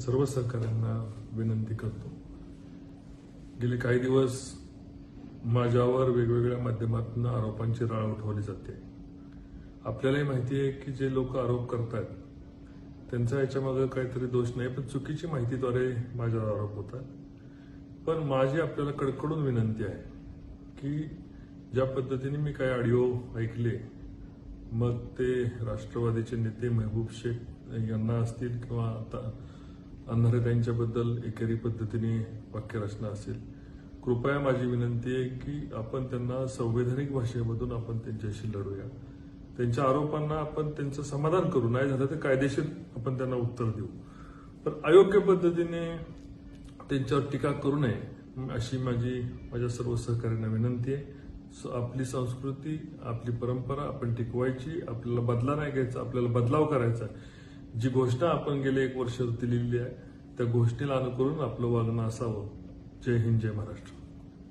सर्व सहकाऱ्यांना विनंती करतो, गेले काही दिवस माझ्यावर वेगवेगळ्या माध्यमातून आरोपांची राळ उठवली जाते। आपल्यालाही माहिती आहे की जे लोक आरोप करतात त्यांचा याच्यामागे काहीतरी दोष नाही, पण चुकीची माहितीद्वारे माझ्यावर आरोप होतात। पण माझी आपल्याला कडकडून विनंती आहे की ज्या पद्धतीने मी काही ऑडिओ ऐकले, मग ते राष्ट्रवादीचे नेते महबूब शेख यांना असतील किंवा आता अंधारे त्यांच्याबद्दल एकेरी पद्धतीने वाक्यरचना असेल, कृपया माझी विनंती आहे की आपण त्यांना संवैधानिक भाषेमधून आपण त्यांच्याशी लढूया। त्यांच्या आरोपांना आपण त्यांचं समाधान करू, नाही झालं तर कायदेशीर आपण त्यांना उत्तर देऊ, पण अयोग्य पद्धतीने त्यांच्यावर टीका करू नये अशी माझ्या सर्व सहकाऱ्यांना विनंती आहे। आपली संस्कृती, आपली परंपरा आपण टिकवायची, आपल्याला बदला नाही घ्यायचा, आपल्याला बदलाव करायचा। जी घोषणा आपण गेले 1 वर्ष दिलेली आहे त्या घोषणेला अनुकरून आपलं वागणं असावं। जय हिंद, जय महाराष्ट्र।